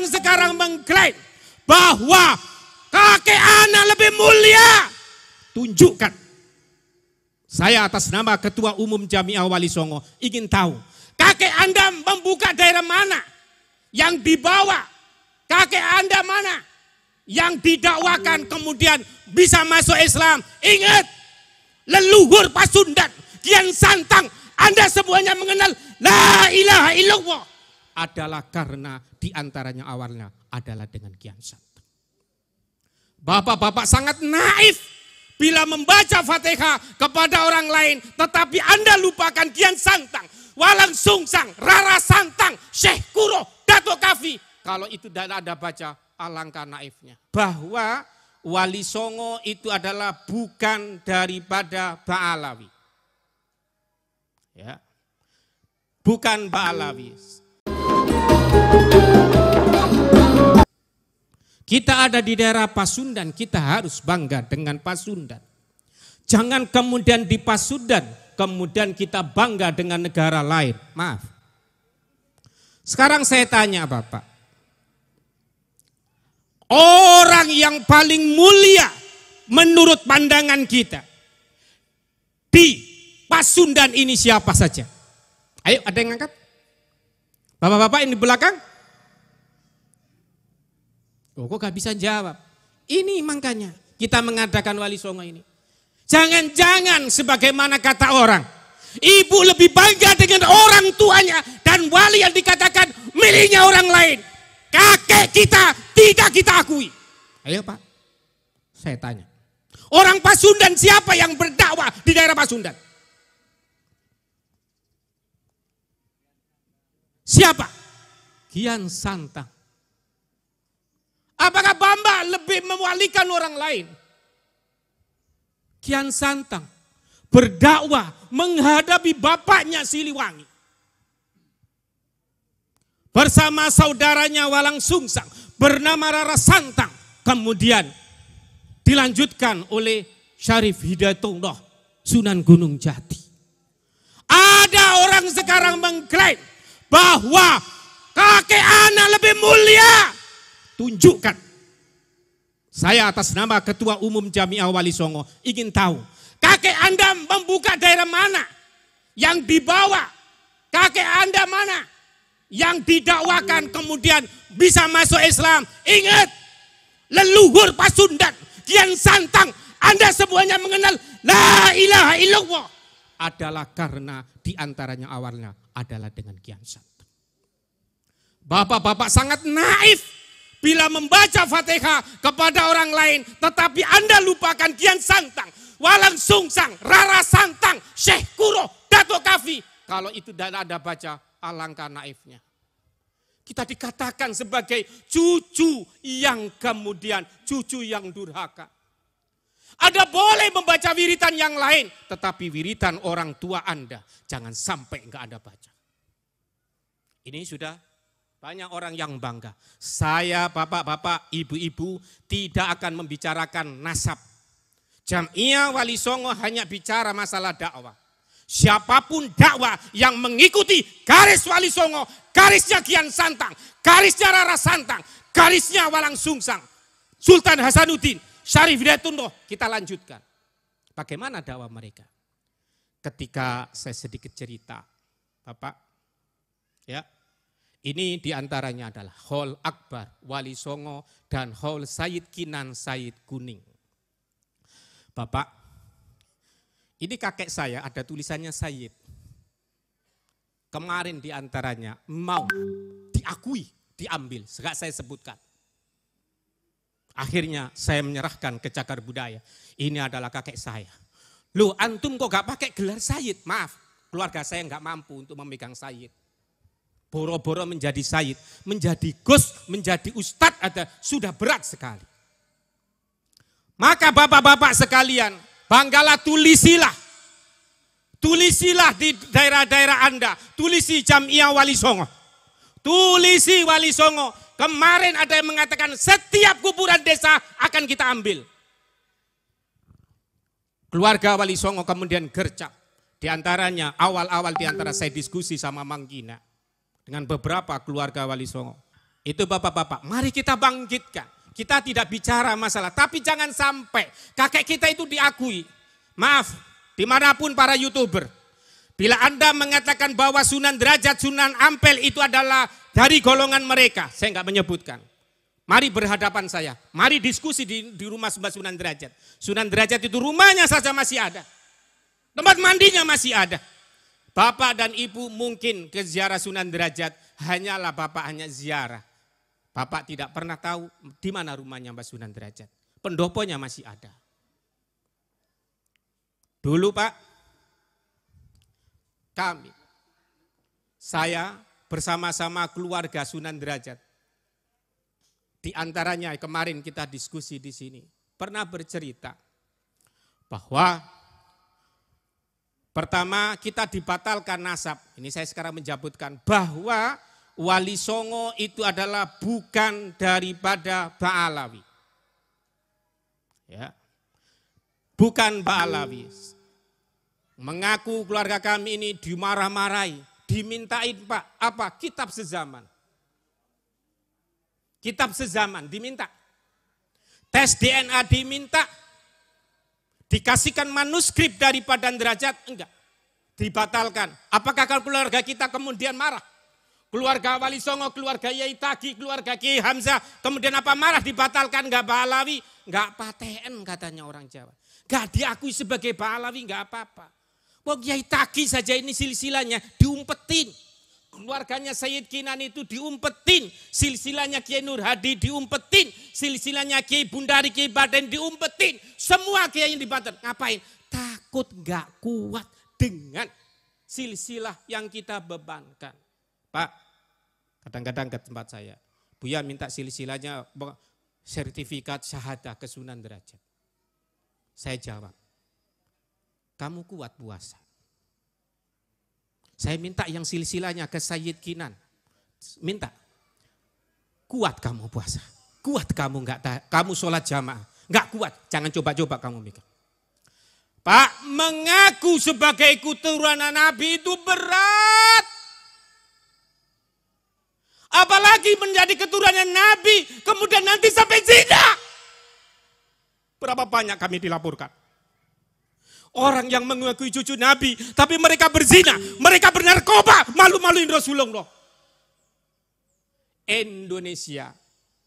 orang sekarang mengklaim bahwa kakek anak lebih mulia. Tunjukkan. Saya atas nama Ketua Umum Jamiah Wali Songo ingin tahu, kakek Anda membuka daerah mana yang dibawa? Kakek Anda mana yang didakwakan kemudian bisa masuk Islam? Ingat, leluhur Pasundan, Kian Santang, Anda semuanya mengenal la ilaha illallah adalah karena diantaranya awalnya adalah dengan Kian Santang. Bapak-bapak sangat naif bila membaca Fatihah kepada orang lain, tetapi Anda lupakan Kian Santang, Walang Sungsang, Rara Santang, Syekh Kuro, Dato Kafi. Kalau itu tidak ada baca, alangkah naifnya. Bahwa Wali Songo itu adalah bukan daripada Ba'alawi. Ya. Bukan Ba'alawi. Kita ada di daerah Pasundan, kita harus bangga dengan Pasundan. Jangan kemudian di Pasundan, kemudian kita bangga dengan negara lain. Maaf. Sekarang saya tanya Bapak. Orang yang paling mulia menurut pandangan kita di Pasundan ini siapa saja? Ayo, ada yang ngangkat? Bapak-bapak ini di belakang? Oh, kok gak bisa jawab? Ini makanya kita mengadakan Wali Songo ini. Jangan-jangan sebagaimana kata orang, ibu lebih bangga dengan orang tuanya dan wali yang dikatakan miliknya orang lain. Kakek kita tidak kita akui. Ayo Pak, saya tanya. Orang Pasundan siapa yang berdakwah di daerah Pasundan? Siapa? Kian Santang. Apakah Bamba lebih mewalikan orang lain? Kian Santang berdakwah menghadapi bapaknya Siliwangi. Bersama saudaranya Walang Sungsang bernama Rara Santang. Kemudian dilanjutkan oleh Syarif Hidayatullah Sunan Gunung Jati. Ada orang sekarang mengklaim bahwa kakek anak lebih mulia. Tunjukkan. Saya atas nama Ketua Umum Jamiah Wali Songo ingin tahu, kakek Anda membuka daerah mana yang dibawa? Kakek Anda mana yang didakwakan kemudian bisa masuk Islam? Ingat, leluhur Pasundan, Kian Santang, Anda semuanya mengenal la ilaha illallah adalah karena diantaranya awalnya adalah dengan Kian Santang. Bapak-bapak sangat naif bila membaca Fatihah kepada orang lain, tetapi Anda lupakan Kian Santang, Walang Sungsang, Rara Santang, Syekh Kuro, Dato Kafi. Kalau itu tidak ada baca, alangkah naifnya. Kita dikatakan sebagai cucu yang kemudian, cucu yang durhaka. Ada boleh membaca wiritan yang lain, tetapi wiritan orang tua Anda, jangan sampai enggak ada baca. Ini sudah banyak orang yang bangga. Saya, bapak-bapak, ibu-ibu tidak akan membicarakan nasab. Jamiah Wali Songo hanya bicara masalah dakwah. Siapapun dakwah yang mengikuti garis Wali Songo, garisnya Kian Santang, garisnya Rara Santang, garisnya Walang Sungsang, Sultan Hasanuddin, Syarif Hidayatullah, kita lanjutkan. Bagaimana dakwah mereka? Ketika saya sedikit cerita, Bapak, ya. Ini diantaranya adalah Hol Akbar Wali Songo dan Hol Sayyid Kinan Sayyid Kuning. Bapak, ini kakek saya ada tulisannya Sayyid. Kemarin diantaranya mau diakui, diambil, segak saya sebutkan. Akhirnya saya menyerahkan ke Cagar Budaya. Ini adalah kakek saya. Loh, antum kok gak pakai gelar Sayyid? Maaf, keluarga saya gak mampu untuk memegang Sayyid. Boro-boro menjadi sayyid, menjadi gus, menjadi ustadz ada sudah berat sekali. Maka bapak-bapak sekalian, banggalah tulisilah. Tulisilah di daerah-daerah Anda, tulisi Jamiah Wali Songo. Tulisi Wali Songo. Kemarin ada yang mengatakan setiap kuburan desa akan kita ambil. Keluarga Wali Songo kemudian gercep. Di antaranya awal-awal di antara saya diskusi sama Mang Gina dengan beberapa keluarga Wali Songo. Itu bapak-bapak, mari kita bangkitkan. Kita tidak bicara masalah, tapi jangan sampai kakek kita itu diakui. Maaf, dimanapun para YouTuber. Bila Anda mengatakan bahwa Sunan Derajat, Sunan Ampel itu adalah dari golongan mereka, saya enggak menyebutkan. Mari berhadapan saya, mari diskusi di rumah Mbah Sunan Derajat. Sunan Derajat itu rumahnya saja masih ada. Tempat mandinya masih ada. Bapak dan ibu mungkin ke ziarah Sunan Derajat, hanyalah bapak hanya ziarah. Bapak tidak pernah tahu di mana rumahnya Mbah Sunan Derajat. Pendoponya masih ada. Dulu Pak, saya bersama-sama keluarga Sunan Derajat. Di antaranya kemarin kita diskusi di sini. Pernah bercerita bahwa pertama kita dibatalkan nasab. Ini saya sekarang menjabutkan bahwa Wali Songo itu adalah bukan daripada Ba'alawi. Ya. Bukan Ba'alawi. Mengaku keluarga kami ini dimarah-marahi, dimintain Pak, apa? Kitab sezaman. Kitab sezaman diminta. Tes DNA diminta. Dikasihkan manuskrip daripada Derajat, enggak. Dibatalkan. Apakah keluarga kita kemudian marah? Keluarga Wali Songo, keluarga Yai Tagi, keluarga Kiai Hamzah, kemudian apa marah dibatalkan, enggak Ba'alawi, enggak paten katanya orang Jawa. Enggak diakui sebagai Ba'alawi, enggak apa-apa. Wong Yai Tagi saja ini silsilahnya diumpetin. Keluarganya Sayyid Kinan itu diumpetin, silsilahnya Kiai Nur Hadi diumpetin, silsilahnya Kiai Bundari, Kiai Baden diumpetin. Semua kiai yang dibatalkan. Ngapain? Takut enggak kuat dengan silsilah yang kita bebankan. Pak, kadang-kadang ke tempat saya, Buya minta silsilahnya sertifikat syahadah ke Sunan Derajat. Saya jawab, kamu kuat puasa. Saya minta yang silsilahnya ke Sayyid Kinan. Minta, kuat kamu puasa. Kuat kamu kamu sholat jamaah. Enggak kuat, jangan coba-coba kamu mikir. Pak, mengaku sebagai keturunan Nabi itu berat. Apalagi menjadi keturunan Nabi, kemudian nanti sampai zina. Berapa banyak kami dilaporkan. Orang yang mengakui cucu Nabi, tapi mereka berzina, mereka bernarkoba, malu-maluin Rasulullah. Indonesia,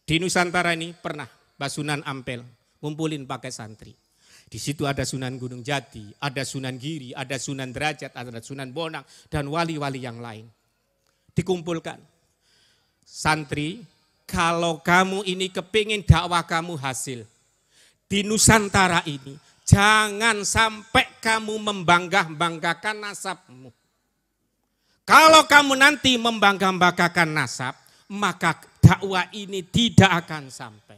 di Nusantara ini pernah Mbah Sunan Ampel ngumpulin pakai santri. Di situ ada Sunan Gunung Jati, ada Sunan Giri, ada Sunan Derajat, ada Sunan Bonang, dan wali-wali yang lain. Dikumpulkan. Santri, kalau kamu ini kepingin dakwah kamu hasil di Nusantara ini, jangan sampai kamu membangga-banggakan nasabmu. Kalau kamu nanti membangga-banggakan nasab, maka dakwah ini tidak akan sampai.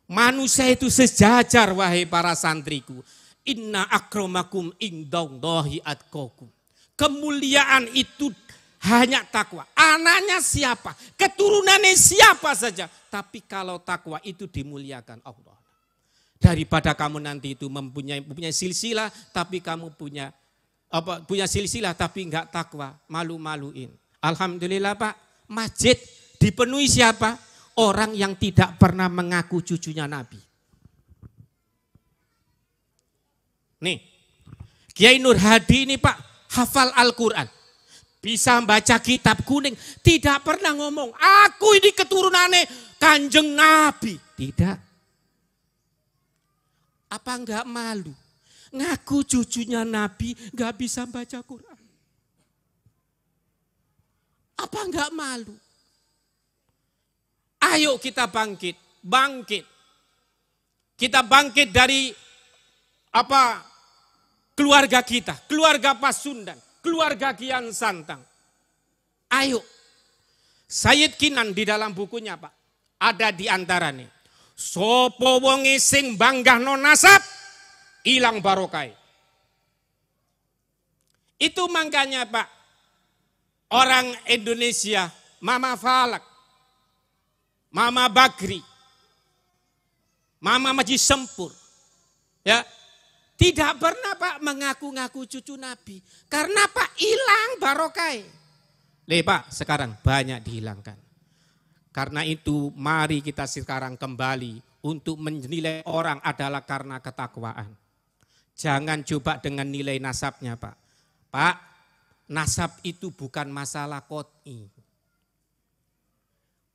Manusia itu sejajar, wahai para santriku. Inna akramakum indallahi atqakum. Kemuliaan itu hanya takwa. Anaknya siapa? Keturunannya siapa saja. Tapi kalau takwa itu dimuliakan Allah. Daripada kamu nanti itu mempunyai silsilah, tapi kamu punya silsilah tapi enggak takwa, malu-maluin. Alhamdulillah Pak, masjid dipenuhi siapa? Orang yang tidak pernah mengaku cucunya Nabi. Nih, Kiai Nur Hadi ini Pak, hafal Al-Quran. Bisa baca kitab kuning, tidak pernah ngomong, aku ini keturunannya Kanjeng Nabi. Tidak. Apa enggak malu? Ngaku cucunya Nabi enggak bisa baca Quran. Apa enggak malu? Ayo kita bangkit. Kita bangkit dari keluarga kita, keluarga Pasundan, keluarga Kian Santang. Ayo. Sayyid Kinan di dalam bukunya Pak, ada di antaranya. Sopo wonge sing banggahno nasab, ilang barokai. Itu makanya Pak, orang Indonesia, Mama Falak, Mama Bagri, Mama Maji Sempur, ya, tidak pernah Pak mengaku-ngaku cucu Nabi. Karena Pak hilang barokai. Pak sekarang banyak dihilangkan. Karena itu mari kita sekarang kembali untuk menilai orang adalah karena ketakwaan. Jangan coba dengan nilai nasabnya Pak. Pak, nasab itu bukan masalah qot'i.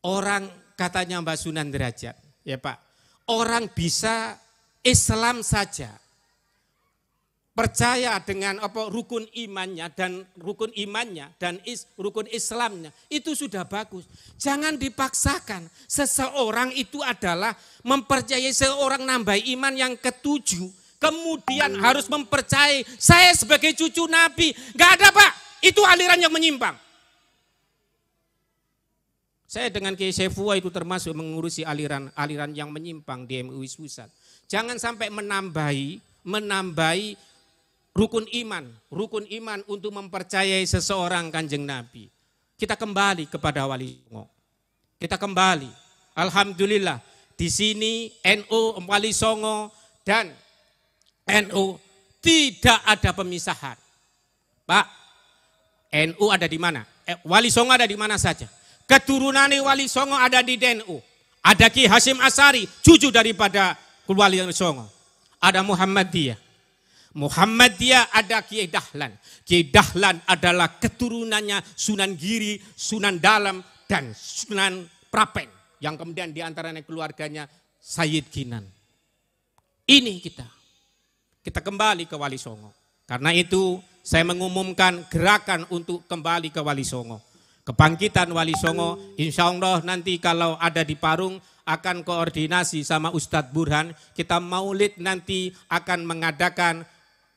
Orang katanya Mbak Sunan Derajat, ya Pak, orang bisa Islam saja, percaya dengan rukun imannya dan rukun Islamnya itu sudah bagus. Jangan dipaksakan. Seseorang itu adalah mempercayai seorang nambah iman yang ketujuh, kemudian harus mempercayai saya sebagai cucu Nabi. Gak ada Pak, itu aliran yang menyimpang. Saya dengan Kiai Saifullah itu termasuk mengurusi aliran yang menyimpang di MUI Pusat. Jangan sampai menambahi rukun iman untuk mempercayai seseorang Kanjeng Nabi. Kita kembali kepada Wali Songo. Kita kembali. Alhamdulillah di sini NU, Wali Songo dan NU tidak ada pemisahan. Pak, NU ada di mana? Wali Songo ada di mana saja? Keturunan Wali Songo ada di NU. Ada Ki Hasyim Asy'ari, cucu daripada Wali Songo. Ada Muhammadiyah. Muhammadiyah ada Kiai Dahlan. Kiai Dahlan adalah keturunannya Sunan Giri, Sunan Dalem, dan Sunan Prapen. Yang kemudian diantaranya keluarganya Sayyid Kinan. Ini kita kembali ke Wali Songo. Karena itu saya mengumumkan gerakan untuk kembali ke Wali Songo. Kebangkitan Wali Songo, insya Allah nanti kalau ada di Parung akan koordinasi sama Ustadz Burhan. Kita maulid nanti akan mengadakan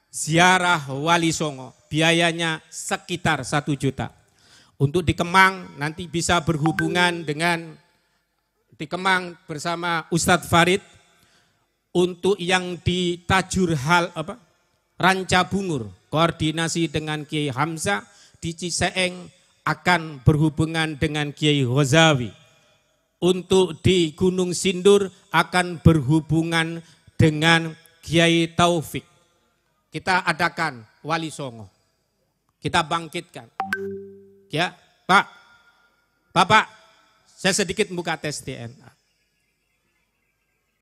ziarah Wali Songo. Biayanya sekitar 1 juta. Untuk di Kemang nanti bisa berhubungan dengan di Kemang bersama Ustadz Farid. Untuk yang di Ranca Bungur, koordinasi dengan Kiai Hamzah. Di Ciseeng akan berhubungan dengan Kiai Ghazawi. Untuk di Gunung Sindur akan berhubungan dengan Kiai Taufik. Kita adakan Wali Songo. Kita bangkitkan. Ya, Pak. Bapak, saya sedikit buka tes DNA.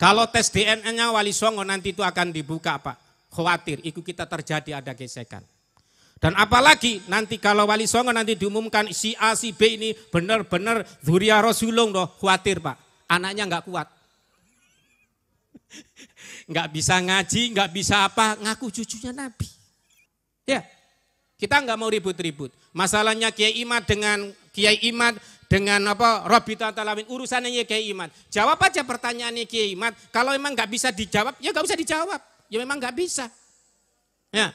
Kalau tes DNA-nya Wali Songo nanti itu akan dibuka Pak. Khawatir, itu kita terjadi ada gesekan. Dan apalagi nanti kalau Wali Songo nanti diumumkan si A, si B ini benar-benar dzurriyyah Rasulullah, khawatir Pak. Anaknya enggak kuat. Enggak bisa ngaji, enggak bisa apa, ngaku cucunya Nabi. Ya, kita enggak mau ribut-ribut. Masalahnya Kiai Imad dengan Rabita Talawin, urusannya Kiai Imad. Jawab aja pertanyaannya Kiai Imad. Kalau memang enggak bisa dijawab, ya enggak usah dijawab. Ya memang enggak bisa. Ya.